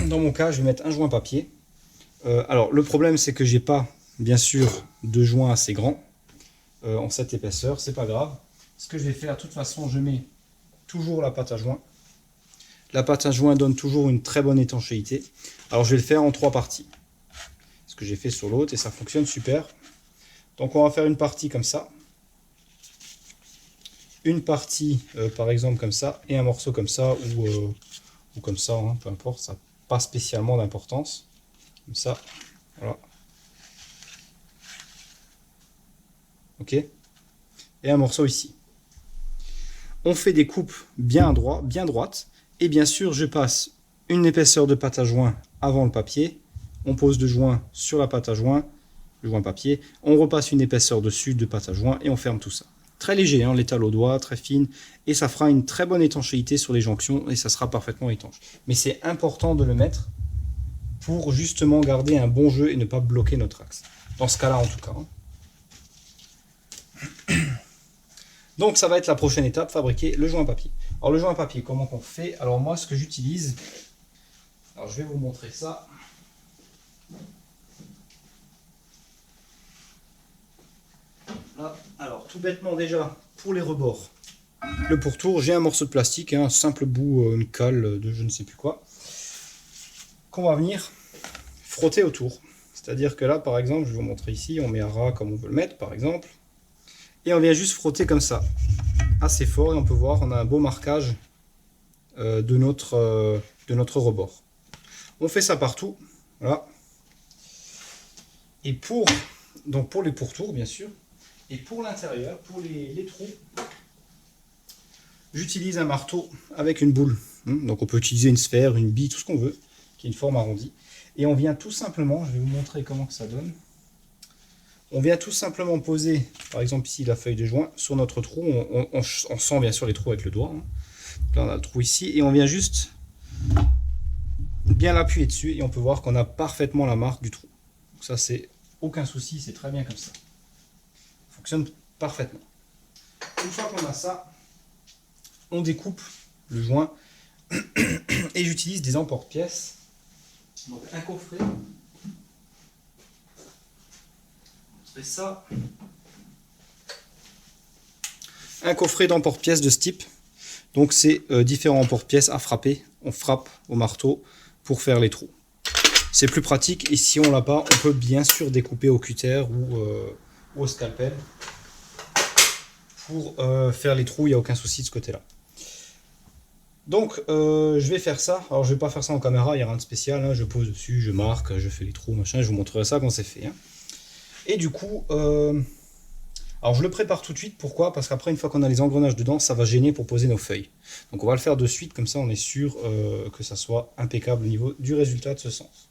Dans mon cas, je vais mettre un joint papier. Alors le problème c'est que j'ai pas bien sûr de joint assez grand en cette épaisseur, c'est pas grave. Ce que je vais faire, de toute façon, je mets toujours la pâte à joint. La pâte à joint donne toujours une très bonne étanchéité. Alors je vais le faire en 3 parties. Ce que j'ai fait sur l'autre, et ça fonctionne super. Donc on va faire une partie comme ça. Une partie par exemple comme ça, et un morceau comme ça, ou ou comme ça, hein, peu importe, ça n'a pas spécialement d'importance. Comme ça, voilà. Ok. Et un morceau ici. On fait des coupes bien droites. Et bien sûr, je passe une épaisseur de pâte à joint avant le papier. On pose le joint sur la pâte à joint, le joint papier. On repasse une épaisseur dessus de pâte à joint et on ferme tout ça. Très léger, hein, l'étale au doigt, très fine. Et ça fera une très bonne étanchéité sur les jonctions et ça sera parfaitement étanche. Mais c'est important de le mettre pour justement garder un bon jeu et ne pas bloquer notre axe. Dans ce cas-là, en tout cas. Donc ça va être la prochaine étape, fabriquer le joint papier. Alors le joint papier, comment on fait? Alors moi, ce que j'utilise, alors je vais vous montrer ça. Là, alors tout bêtement déjà, pour les rebords, le pourtour, j'ai un morceau de plastique, hein, un simple bout, une colle de je ne sais plus quoi, qu'on va venir frotter autour. C'est-à-dire que là, par exemple, je vais vous montrer ici, on met un ras comme on veut le mettre, par exemple, et on vient juste frotter comme ça, assez fort, et on peut voir, on a un beau marquage de notre rebord. On fait ça partout, voilà. Et pour les pourtours, bien sûr, et pour l'intérieur, pour les trous, j'utilise un marteau avec une boule. Donc on peut utiliser une sphère, une bille, tout ce qu'on veut, qui est une forme arrondie. Et on vient tout simplement, je vais vous montrer comment que ça donne. On vient tout simplement poser, par exemple ici, la feuille de joint sur notre trou. On sent bien sûr les trous avec le doigt. Là on a le trou ici, et on vient juste bien l'appuyer dessus, et on peut voir qu'on a parfaitement la marque du trou. Donc ça, c'est aucun souci, c'est très bien comme ça. Ça fonctionne parfaitement. Une fois qu'on a ça, on découpe le joint et j'utilise des emporte-pièces. Donc un coffret. C'est ça. Un coffret d'emporte-pièces de ce type. Donc c'est différents emporte-pièces à frapper. On frappe au marteau pour faire les trous. C'est plus pratique, et si on l'a pas, on peut bien sûr découper au cutter ou au scalpel pour faire les trous, il n'y a aucun souci de ce côté-là. Donc je vais faire ça. Alors je vais pas faire ça en caméra, il n'y a rien de spécial, hein. Je pose dessus, je marque, je fais les trous, machin, je vous montrerai ça quand c'est fait. Hein. Et du coup, alors je le prépare tout de suite, pourquoi? Parce qu'après, une fois qu'on a les engrenages dedans, ça va gêner pour poser nos feuilles. Donc on va le faire de suite, comme ça on est sûr que ça soit impeccable au niveau du résultat de ce sens.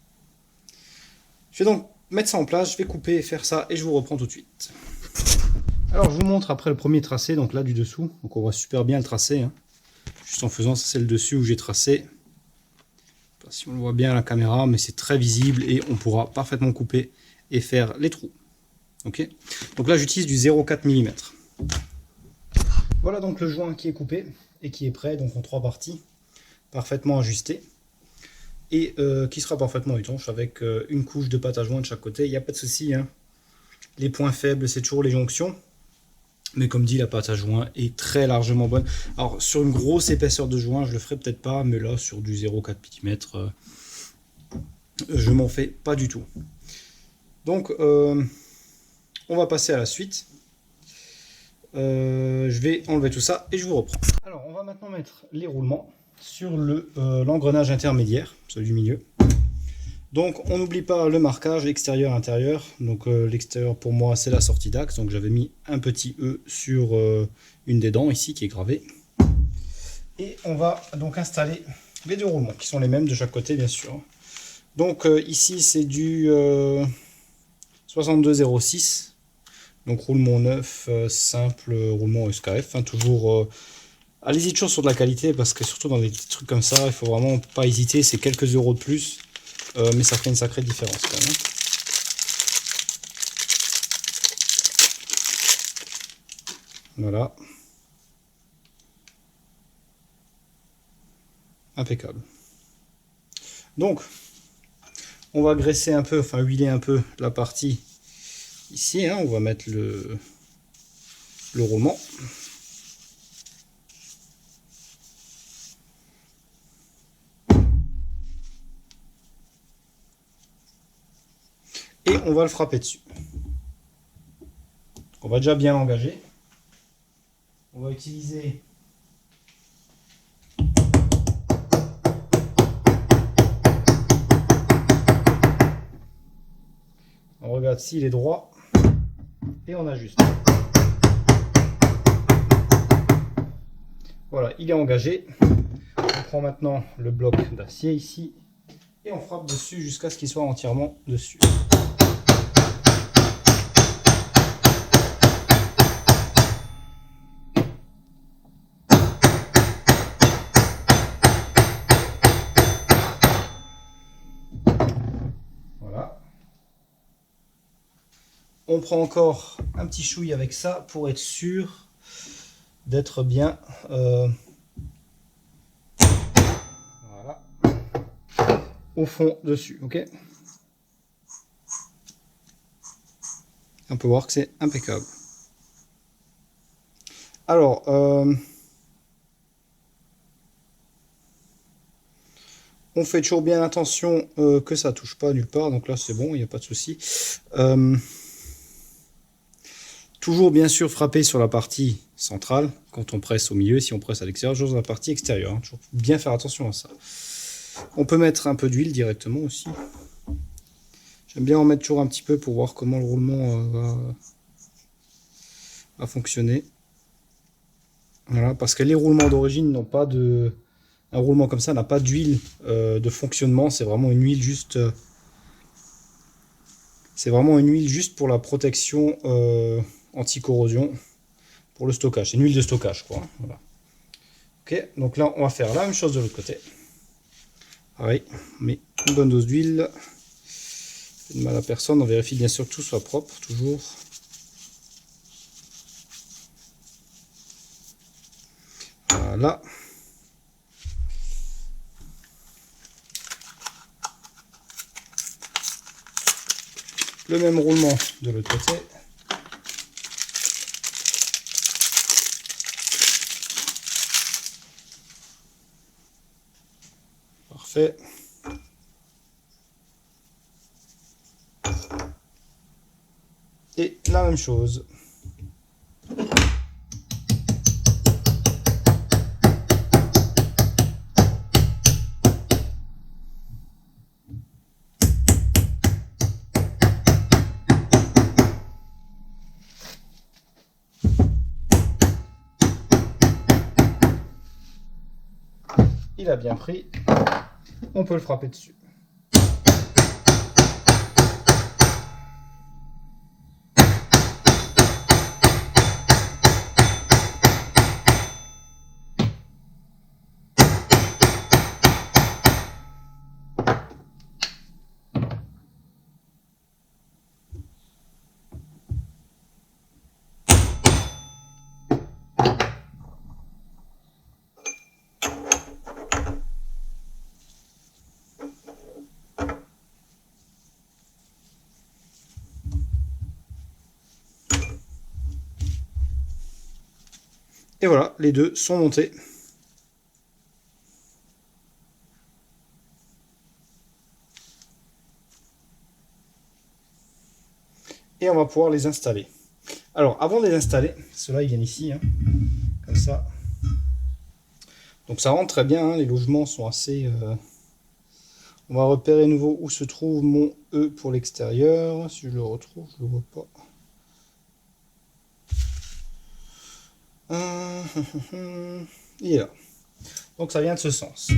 Je vais donc mettre ça en place, je vais couper et faire ça, et je vous reprends tout de suite. Alors je vous montre après le premier tracé, donc là du dessous, donc on voit super bien le tracé. Hein. Juste en faisant, ça c'est le dessus où j'ai tracé. Je sais pas si on le voit bien à la caméra, mais c'est très visible et on pourra parfaitement couper et faire les trous. Ok. Donc là j'utilise du 0,4 mm. Voilà donc le joint qui est coupé et qui est prêt, donc en 3 parties, parfaitement ajusté. Et qui sera parfaitement étanche avec une couche de pâte à joint de chaque côté. Il n'y a pas de souci. Hein. Les points faibles, c'est toujours les jonctions. Mais comme dit, la pâte à joint est très largement bonne. Alors sur une grosse épaisseur de joint, je le ferai peut-être pas, mais là sur du 0,4 mm, je m'en fais pas du tout. Donc on va passer à la suite. Je vais enlever tout ça et je vous reprends. Alors on va maintenant mettre les roulements sur l'engrenage intermédiaire, celui du milieu. Donc on n'oublie pas le marquage extérieur-intérieur. Donc l'extérieur pour moi c'est la sortie d'axe. Donc j'avais mis un petit E sur une des dents ici qui est gravée. Et on va donc installer les deux roulements qui sont les mêmes de chaque côté bien sûr. Donc ici c'est du 62,06. Donc roulement neuf, simple roulement SKF. Hein, toujours allez-y toujours sur de la qualité parce que surtout dans des petits trucs comme ça, il faut vraiment pas hésiter. C'est quelques euros de plus. Mais ça fait une sacrée différence quand même. Voilà. Impeccable. Donc, on va graisser un peu, enfin huiler un peu la partie ici. Hein, on va mettre le roulement. Et on va le frapper dessus. On va déjà bien l'engager. On va utiliser regarde s'il est droit et on ajuste. Voilà, il est engagé. On prend maintenant le bloc d'acier ici et on frappe dessus jusqu'à ce qu'il soit entièrement dessus. Voilà. On prend encore un petit chouille avec ça pour être sûr d'être bien voilà, au fond dessus, ok. On peut voir que c'est impeccable. Alors, on fait toujours bien attention que ça touche pas nulle part, donc là c'est bon, il n'y a pas de souci. Toujours bien sûr frapper sur la partie centrale quand on presse au milieu, si on presse à l'extérieur, toujours sur la partie extérieure. Hein. Toujours bien faire attention à ça. On peut mettre un peu d'huile directement aussi. J'aime bien en mettre toujours un petit peu pour voir comment le roulement va fonctionner. Voilà, parce que les roulements d'origine n'ont pas de... Un roulement comme ça n'a pas d'huile de fonctionnement, c'est vraiment une huile juste... c'est vraiment une huile juste pour la protection anti-corrosion, pour le stockage. C'est une huile de stockage, quoi. Voilà. Ok, donc là, on va faire la même chose de l'autre côté. Pareil, on met une bonne dose d'huile. Pas de mal à personne, on vérifie bien sûr que tout soit propre, toujours. Voilà. Le même roulement de l'autre côté. Parfait. Et la même chose. Il a bien pris. On peut le frapper dessus. Et voilà, les deux sont montés. Et on va pouvoir les installer. Alors, avant de les installer, ceux-là, ils viennent ici, hein, comme ça. Donc ça rentre très bien, hein, les logements sont assez... On va repérer à nouveau où se trouve mon E pour l'extérieur. Si je le retrouve, je ne le vois pas. Il est là. Donc ça vient de ce sens.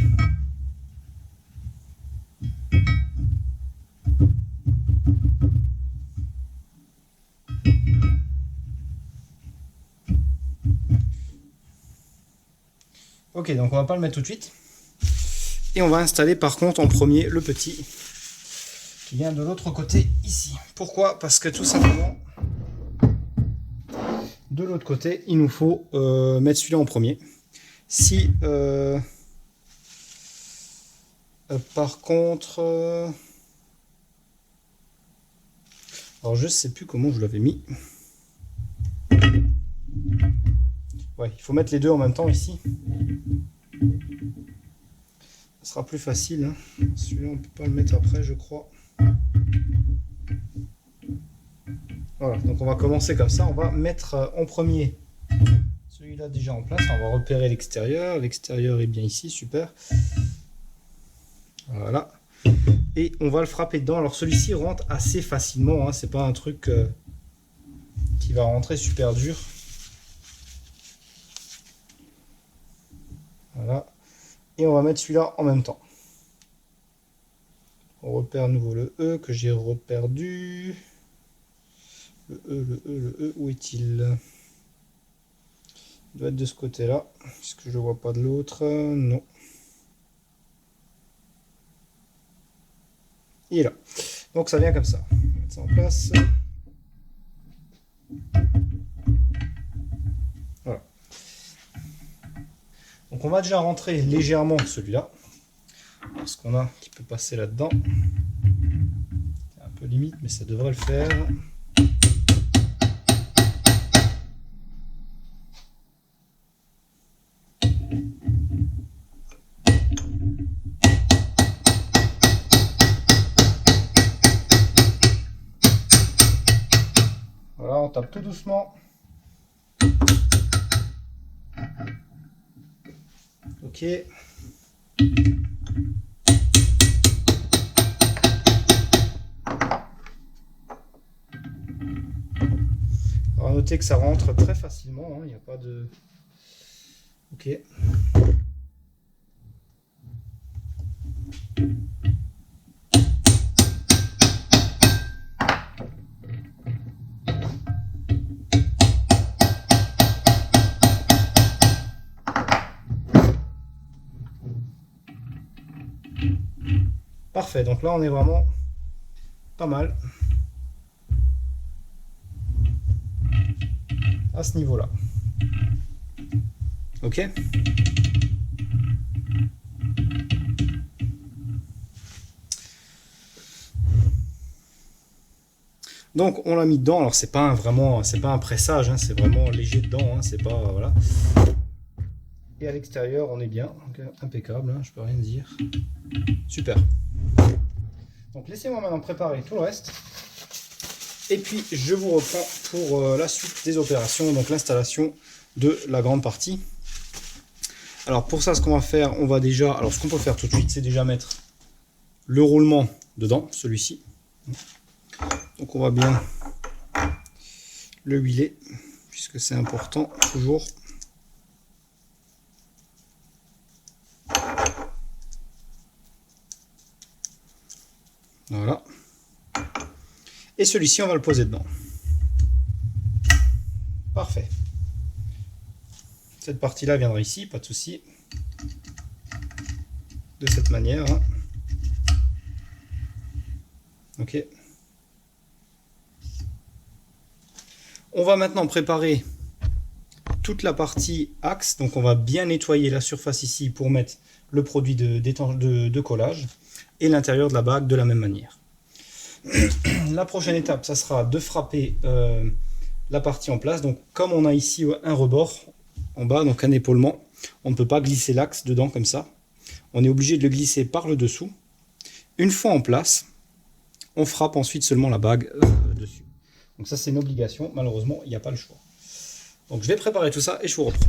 Ok, donc on va pas le mettre tout de suite. Et on va installer par contre en premier le petit qui vient de l'autre côté ici. Pourquoi? Parce que tout simplement, de l'autre côté, il nous faut mettre celui-là en premier. Si par contre... alors je sais plus comment je l'avais mis. Ouais, il faut mettre les deux en même temps ici. Ce sera plus facile. Hein. Celui-là, on peut pas le mettre après, je crois. Voilà, donc on va commencer comme ça. On va mettre en premier celui-là déjà en place. On va repérer l'extérieur. L'extérieur est bien ici, super. Voilà. Et on va le frapper dedans. Alors celui-ci rentre assez facilement, hein. C'est pas un truc qui va rentrer super dur. Voilà. Et on va mettre celui-là en même temps. On repère à nouveau le E que j'ai reperdu. Le E, où est-il? Il doit être de ce côté-là. Est-ce que je ne vois pas de l'autre? Non. Il est là. Donc ça vient comme ça. On va mettre ça en place. Voilà. Donc on va déjà rentrer légèrement celui-là. Parce qu'on a qui peut passer là-dedans. C'est un peu limite, mais ça devrait le faire. Voilà, on tape tout doucement. Ok. Alors, notez que ça rentre très facilement, il n'y a pas de... Ok. Parfait, donc là on est vraiment pas mal à ce niveau-là. Ok. Donc on l'a mis dedans. Alors c'est pas vraiment, c'est pas un pressage, hein, c'est vraiment léger dedans. Hein, c'est pas voilà. Et à l'extérieur on est bien, donc, impeccable. Hein, je peux rien dire. Super. Donc laissez-moi maintenant préparer tout le reste. Et puis je vous reprends pour la suite des opérations, donc l'installation de la grande partie. Alors pour ça, ce qu'on va faire, on va déjà, alors ce qu'on peut faire tout de suite, c'est déjà mettre le roulement dedans, celui-ci. Donc on va bien le huiler, puisque c'est important toujours. Voilà. Et celui-ci, on va le poser dedans. Parfait. Cette partie-là viendra ici, pas de souci. De cette manière. Hein. Ok. On va maintenant préparer toute la partie axe. Donc on va bien nettoyer la surface ici pour mettre le produit de collage. Et l'intérieur de la bague de la même manière. La prochaine étape, ça sera de frapper la partie en place. Donc comme on a ici un rebord en bas, donc un épaulement, on ne peut pas glisser l'axe dedans comme ça. On est obligé de le glisser par le dessous. Une fois en place, on frappe ensuite seulement la bague dessus. Donc ça c'est une obligation, malheureusement il n'y a pas le choix. Donc je vais préparer tout ça et je vous reprends.